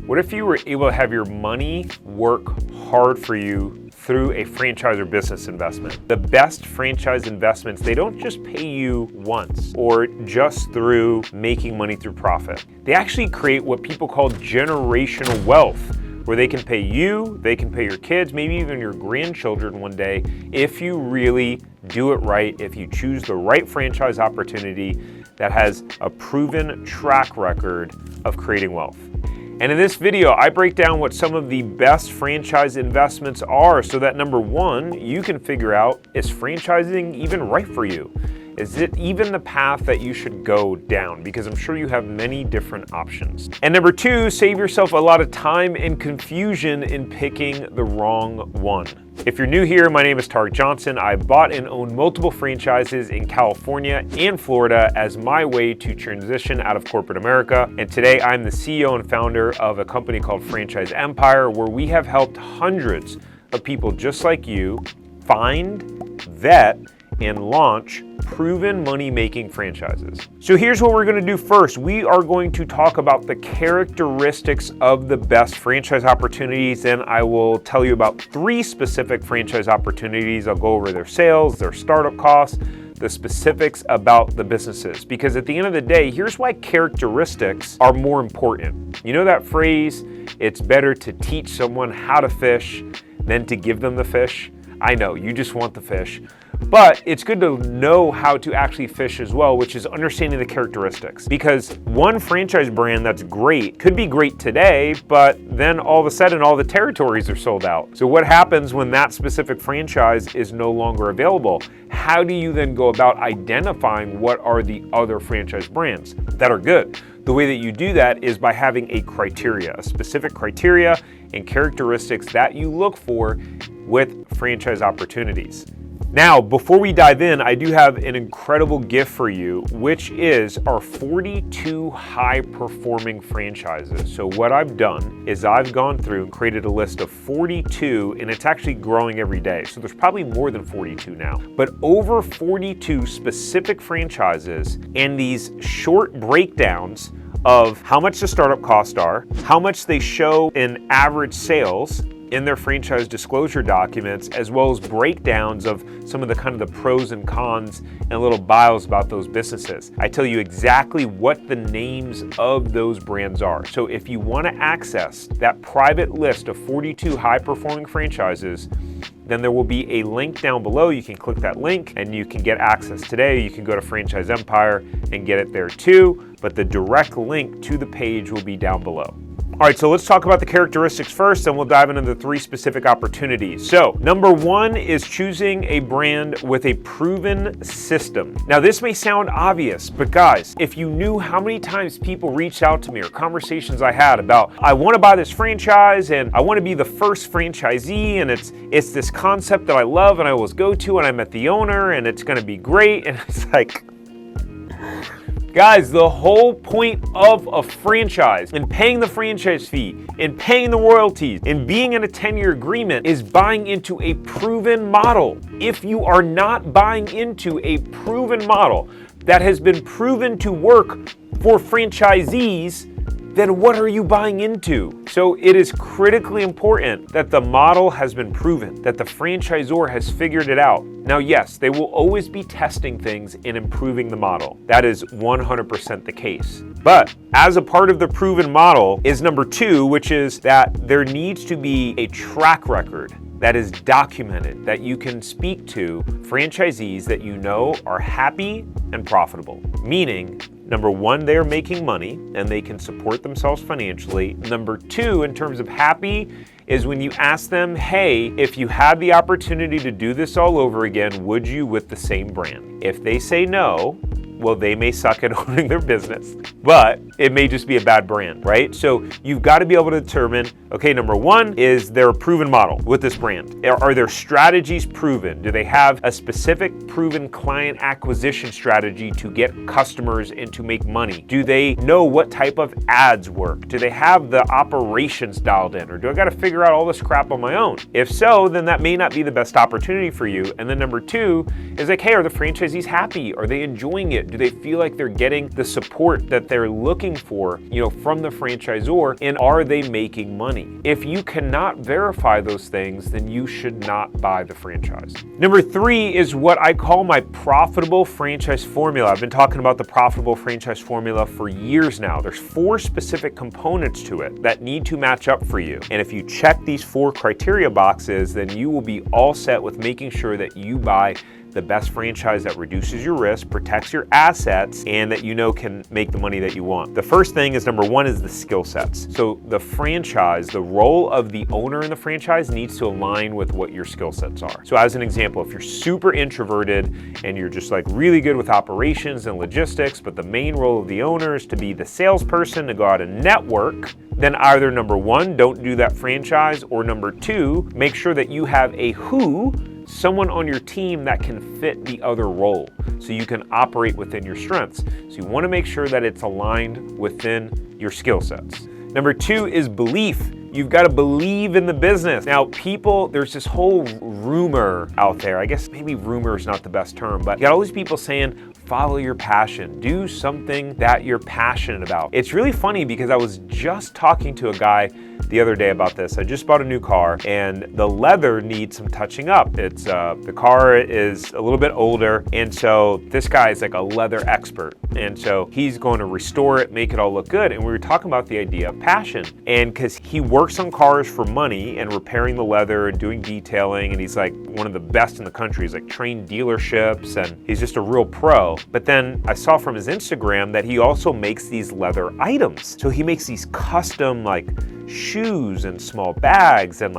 What if you were able to have your money work hard for you through a franchise or business investment? The best franchise investments, they don't just pay you once or just through making money through profit. They actually create what people call generational wealth, where they can pay you, they can pay your kids, maybe even your grandchildren one day, if you really do it right, if you choose the right franchise opportunity that has a proven track record of creating wealth. And in this video, I break down what some of the best franchise investments are so that number one, you can figure out, is franchising even right for you? Is it even the path that you should go down? Because I'm sure you have many different options. And number two, save yourself a lot of time and confusion in picking the wrong one. If you're new here, my name is Tarek Johnson. I bought and own multiple franchises in California and Florida as my way to transition out of corporate America. And today I'm the CEO and founder of a company called Franchise Empire, where we have helped hundreds of people just like you find, vet, and launch proven money-making franchises. So here's what we're going to do first. We are going to talk about the characteristics of the best franchise opportunities. Then I will tell you about 3 specific franchise opportunities. I'll go over their sales, their startup costs, the specifics about the businesses. Because at the end of the day, here's why characteristics are more important. You know that phrase, it's better to teach someone how to fish than to give them the fish? I know, you just want the fish. But it's good to know how to actually fish as well, which is understanding the characteristics. Because one franchise brand that's great could be great today, but then all of a sudden all the territories are sold out. So what happens when that specific franchise is no longer available? How do you then go about identifying what are the other franchise brands that are good? The way that you do that is by having a criteria, a specific criteria and characteristics that you look for with franchise opportunities. Now, before we dive in, I do have an incredible gift for you, which is our 42 high-performing franchises. So what I've done is I've gone through and created a list of 42, and it's actually growing every day. So there's probably more than 42 now, but over 42 specific franchises and these short breakdowns of how much the startup costs are, how much they show in average sales in their franchise disclosure documents, as well as breakdowns of some of the kind of the pros and cons and little bios about those businesses. I tell you exactly what the names of those brands are. So if you want to access that private list of 42 high-performing franchises, then there will be a link down below. You can click that link and you can get access today. You can go to Franchise Empire and get it there too, but the direct link to the page will be down below. All right, so let's talk about the characteristics first, and we'll dive into the 3 specific opportunities. So number 1 is choosing a brand with a proven system. Now this may sound obvious, but guys, if you knew how many times people reached out to me or conversations I had about, I want to buy this franchise and I want to be the first franchisee, and it's this concept that I love and I always go to, and I met the owner and it's going to be great. And it's like, guys, the whole point of a franchise and paying the franchise fee and paying the royalties and being in a 10-year agreement is buying into a proven model. If you are not buying into a proven model that has been proven to work for franchisees, then what are you buying into? So it is critically important that the model has been proven, that the franchisor has figured it out. Now, yes, they will always be testing things and improving the model. That is 100% the case. But as a part of the proven model is number 2, which is that there needs to be a track record that is documented, that you can speak to franchisees that you know are happy and profitable. Meaning, number 1, they're making money and they can support themselves financially. Number 2, in terms of happy, is when you ask them, hey, if you had the opportunity to do this all over again, would you with the same brand? If they say no, well, they may suck at owning their business, but it may just be a bad brand, right? So you've got to be able to determine, okay, number 1, is there a proven model with this brand? Are their strategies proven? Do they have a specific proven client acquisition strategy to get customers and to make money? Do they know what type of ads work? Do they have the operations dialed in? Or do I got to figure out all this crap on my own? If so, then that may not be the best opportunity for you. And then number 2 is like, hey, are the franchisees happy? Are they enjoying it? it? Do they feel like they're getting the support that they're looking for, from the franchisor? And are they making money? If you cannot verify those things, then you should not buy the franchise. Number 3 is what I call my profitable franchise formula. I've been talking about the profitable franchise formula for years now. There's 4 specific components to it that need to match up for you. And if you check these 4 criteria boxes, then you will be all set with making sure that you buy the best franchise that reduces your risk, protects your assets, and that can make the money that you want. The first thing is, number 1 is the skill sets. So the franchise, the role of the owner in the franchise needs to align with what your skill sets are. So as an example, if you're super introverted and you're just really good with operations and logistics, but the main role of the owner is to be the salesperson, to go out and network, then either number 1, don't do that franchise, or number 2, make sure that you have a someone on your team that can fit the other role so you can operate within your strengths. So you want to make sure that it's aligned within your skill sets. Number 2 is belief. You've got to believe in the business. Now, there's this whole rumor out there. I guess maybe rumor is not the best term, but you got all these people saying, follow your passion. Do something that you're passionate about. It's really funny because I was just talking to a guy the other day about this. I just bought a new car and the leather needs some touching up. It's the car is a little bit older, and so this guy is like a leather expert, and so he's going to restore it, make it all look good. And we were talking about the idea of passion, and because he works on cars for money and repairing the leather and doing detailing, and he's like one of the best in the country. He's like trained dealerships and he's just a real pro. But then I saw from his Instagram that he also makes these leather items. So he makes these custom shoes and small bags and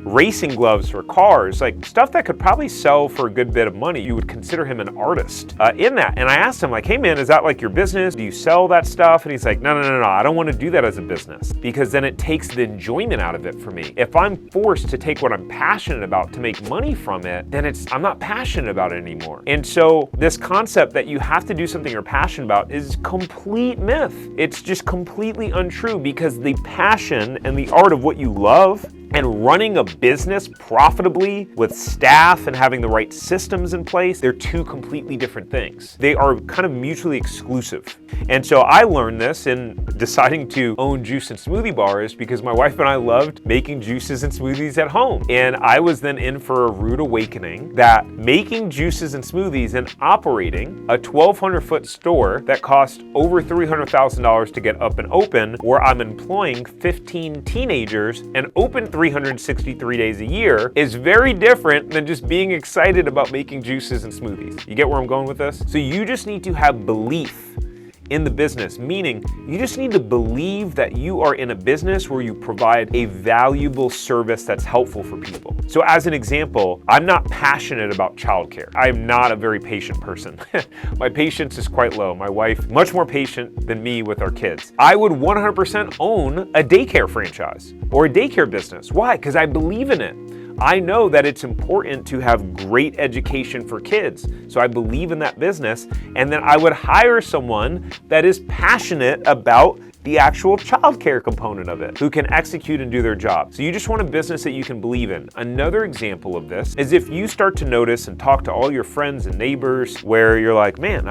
racing gloves for cars, stuff that could probably sell for a good bit of money. You would consider him an artist in that. And I asked him hey man, is that your business? Do you sell that stuff? And he's like, no, I don't want to do that as a business, because then it takes the enjoyment out of it for me. If I'm forced to take what I'm passionate about to make money from it, then I'm not passionate about it anymore. And so this concept that you have to do something you're passionate about is complete myth. It's just completely untrue, because the passion and the art of what you love and running a business profitably with staff and having the right systems in place, they're 2 completely different things. They are kind of mutually exclusive. And so I learned this in deciding to own juice and smoothie bars, because my wife and I loved making juices and smoothies at home. And I was then in for a rude awakening that making juices and smoothies and operating a 1,200-foot store that cost over $300,000 to get up and open, where I'm employing 15 teenagers and open 363 days a year, is very different than just being excited about making juices and smoothies. You get where I'm going with this? So you just need to have belief in the business, meaning you just need to believe that you are in a business where you provide a valuable service that's helpful for people. So as an example, I'm not passionate about childcare. I'm not a very patient person. My patience is quite low. My wife, much more patient than me with our kids. I would 100% own a daycare franchise or a daycare business. Why? Because I believe in it. I know that it's important to have great education for kids. So I believe in that business. And then I would hire someone that is passionate about the actual childcare component of it, who can execute and do their job. So you just want a business that you can believe in. Another example of this is if you start to notice and talk to all your friends and neighbors where you're like, man,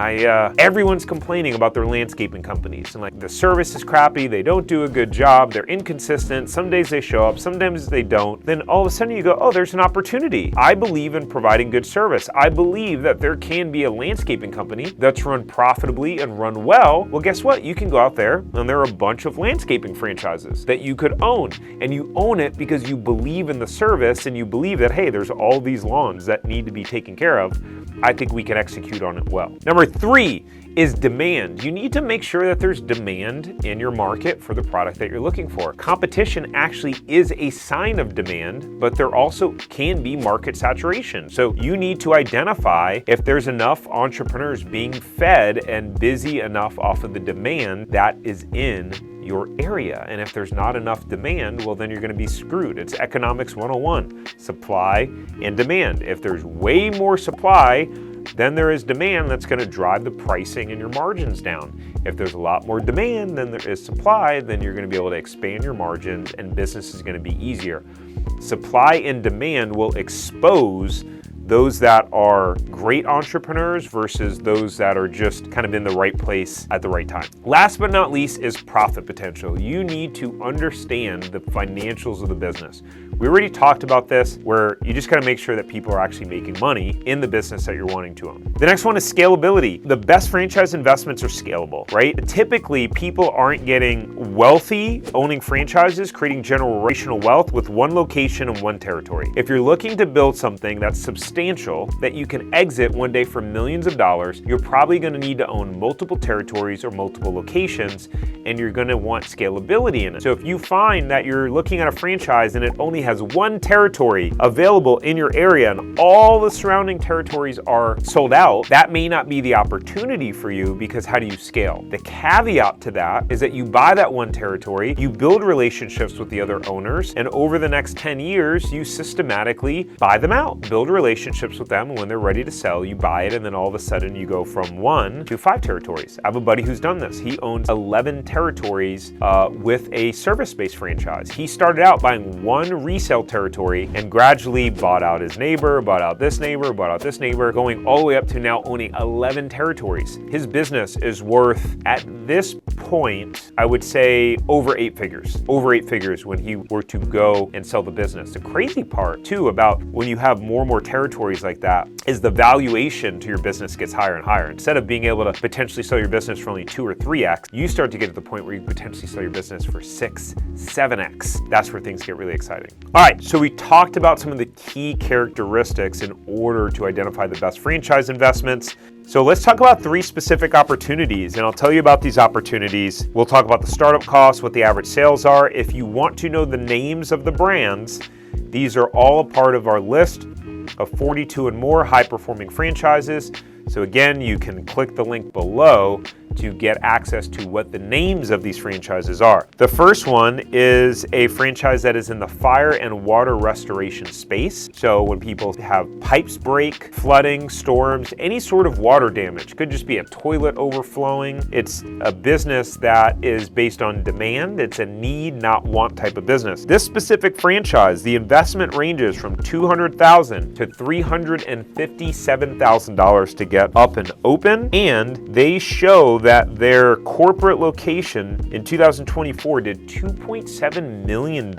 everyone's complaining about their landscaping companies and the service is crappy, they don't do a good job, they're inconsistent, some days they show up, sometimes they don't. Then all of a sudden you go, oh, there's an opportunity. I believe in providing good service. I believe that there can be a landscaping company that's run profitably and run well. Well, guess what? You can go out there and there are a bunch of landscaping franchises that you could own, and you own it because you believe in the service and you believe that, hey, there's all these lawns that need to be taken care of. I think we can execute on it well. Number 3 is demand. You need to make sure that there's demand in your market for the product that you're looking for. Competition actually is a sign of demand, but there also can be market saturation. So you need to identify if there's enough entrepreneurs being fed and busy enough off of the demand that is in your area. And if there's not enough demand, well, then you're going to be screwed. It's economics 101, supply and demand. If there's way more supply than there is demand, that's going to drive the pricing and your margins down. If there's a lot more demand than there is supply, then you're going to be able to expand your margins and business is going to be easier. Supply and demand will expose those that are great entrepreneurs versus those that are just kind of in the right place at the right time. Last but not least is profit potential. You need to understand the financials of the business. We already talked about this, where you just gotta make sure that people are actually making money in the business that you're wanting to own. The next one is scalability. The best franchise investments are scalable, right? Typically, people aren't getting wealthy owning franchises, creating generational wealth with one location and one territory. If you're looking to build something that's substantial, that you can exit one day for millions of dollars, you're probably gonna need to own multiple territories or multiple locations, and you're gonna want scalability in it. So if you find that you're looking at a franchise and it only has one territory available in your area and all the surrounding territories are sold out, that may not be the opportunity for you, because how do you scale? The caveat to that is that you buy that one territory, you build relationships with the other owners, and over the next 10 years, you systematically buy them out, build relationships with them, and when they're ready to sell, you buy it, and then all of a sudden you go from 1 to 5 territories. I have a buddy who's done this. He owns 11 territories with a service-based franchise. He started out buying one resale territory and gradually bought out his neighbor, bought out this neighbor, bought out this neighbor, going all the way up to now owning 11 territories. His business is worth, at this point, I would say over 8 figures. Over 8 figures when he were to go and sell the business. The crazy part too about when you have more and more territories like that is the valuation to your business gets higher and higher. Instead of being able to potentially sell your business for only 2 or 3x, you start to get to the point where you potentially sell your business for 6, 7x. That's where things get really exciting. All right, so we talked about some of the key characteristics in order to identify the best franchise investments. So let's talk about 3 specific opportunities, and I'll tell you about these opportunities. We'll talk about the startup costs, what the average sales are. If you want to know the names of the brands, these are all a part of our list of 42 and more high-performing franchises. So again, you can click the link below to get access to what the names of these franchises are. The first one is a franchise that is in the fire and water restoration space. So when people have pipes break, flooding, storms, any sort of water damage, could just be a toilet overflowing. It's a business that is based on demand. It's a need, not want type of business. This specific franchise, the investment ranges from $200,000 to $357,000 to get up and open, and they show that their corporate location in 2024 did $2.7 million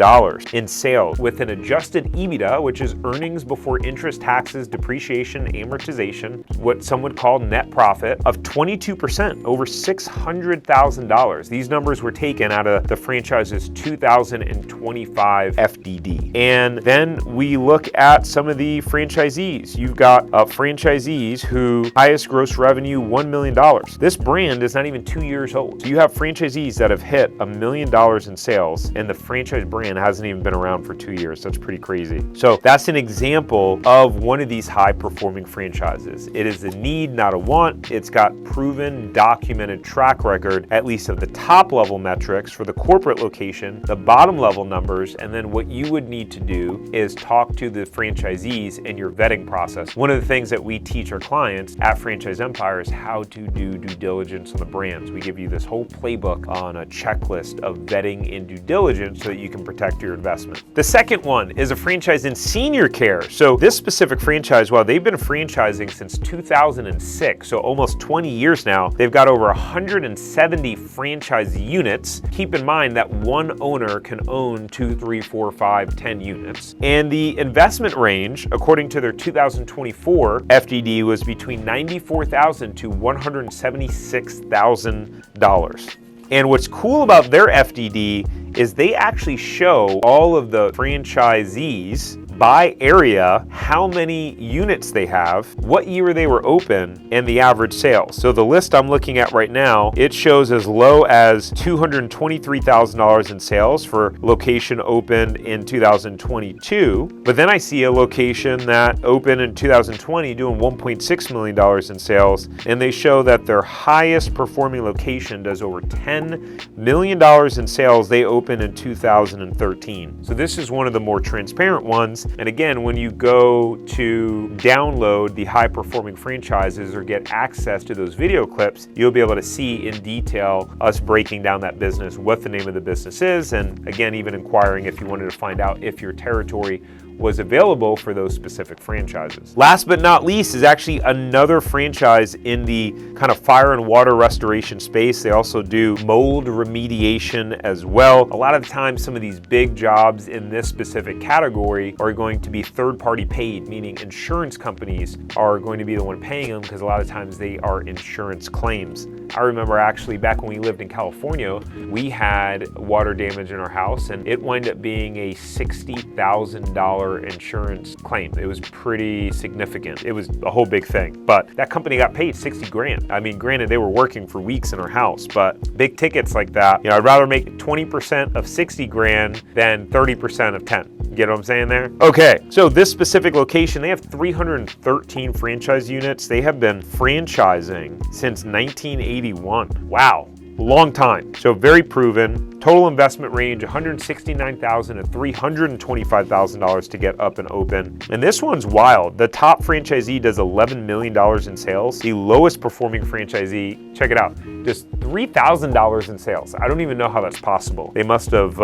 in sales with an adjusted EBITDA, which is earnings before interest, taxes, depreciation, amortization, what some would call net profit, of 22%, over $600,000. These numbers were taken out of the franchise's 2025 FDD. And then we look at some of the franchisees. You've got franchisees who highest gross revenue, $1 million. This brand is not even 2 years old. So you have franchisees that have hit $1 million in sales, and the franchise brand hasn't even been around for 2 years. That's pretty crazy. So that's an example of one of these high-performing franchises. It is a need, not a want. It's got proven, documented track record, at least of the top-level metrics for the corporate location, the bottom-level numbers, and then what you would need to do is talk to the franchisees in your vetting process. One of the things that we teach our clients at Franchise Empire is how to do due diligence on the brands. We give you this whole playbook on a checklist of vetting and due diligence so that you can protect your investment. The second one is a franchise in senior care. So this specific franchise, while they've been franchising since 2006, so almost 20 years now, they've got over 170 franchise units. Keep in mind that one owner can own 2, 3, 4, 5, 10 units. And the investment range, according to their 2024 FDD, was between $94,000 to $176,000. And what's cool about their FDD is they actually show all of the franchisees by area, how many units they have, what year they were open, and the average sales. So the list I'm looking at right now, it shows as low as $223,000 in sales for location opened in 2022. But then I see a location that opened in 2020 doing $1.6 million in sales, and they show that their highest performing location does over $10 million in sales. They opened in 2013. So this is one of the more transparent ones. And again, when you go to download the high performing franchises or get access to those video clips, you'll be able to see in detail us breaking down that business, what the name of the business is, and again, even inquiring if you wanted to find out if your territory was available for those specific franchises. Last but not least is actually another franchise in the kind of fire and water restoration space. They also do mold remediation as well. A lot of the time, some of these big jobs in this specific category are going to be third-party paid, meaning insurance companies are going to be the one paying them because a lot of times they are insurance claims. I remember actually back when we lived in California, we had water damage in our house and it wound up being a $60,000 insurance claim. It was pretty significant. It was a whole big thing, but that company got paid 60 grand. I mean, granted, they were working for weeks in our house, but big tickets like that, I'd rather make 20% of 60 grand than 30% of 10. Get what I'm saying there? Okay, so this specific location, they have 313 franchise units. They have been franchising since 1981. Wow. Long time. So very proven. Total investment range, $169,000 to $325,000 to get up and open. And this one's wild. The top franchisee does $11 million in sales. The lowest performing franchisee, check it out, just $3,000 in sales. I don't even know how that's possible. They must have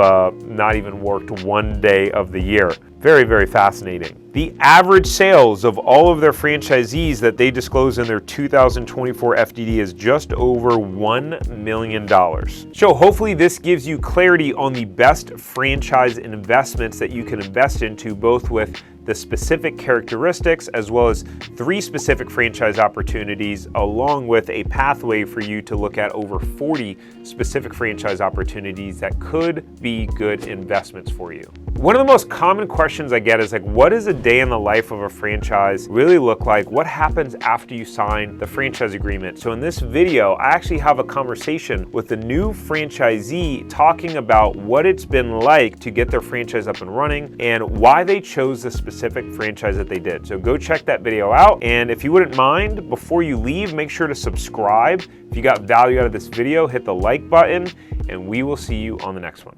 not even worked one day of the year. Very, very fascinating. The average sales of all of their franchisees that they disclose in their 2024 FDD is just over $1 million. So hopefully this gives you clarity on the best franchise investments that you can invest into, both with the specific characteristics as well as 3 specific franchise opportunities, along with a pathway for you to look at over 40 specific franchise opportunities that could be good investments for you. One of the most common questions I get is like, what does a day in the life of a franchise really look like? What happens after you sign the franchise agreement? So in this video, I actually have a conversation with the new franchisee talking about what it's been like to get their franchise up and running and why they chose the specific franchise that they did. So go check that video out. And if you wouldn't mind, before you leave, make sure to subscribe. If you got value out of this video, hit the like button, and we will see you on the next one.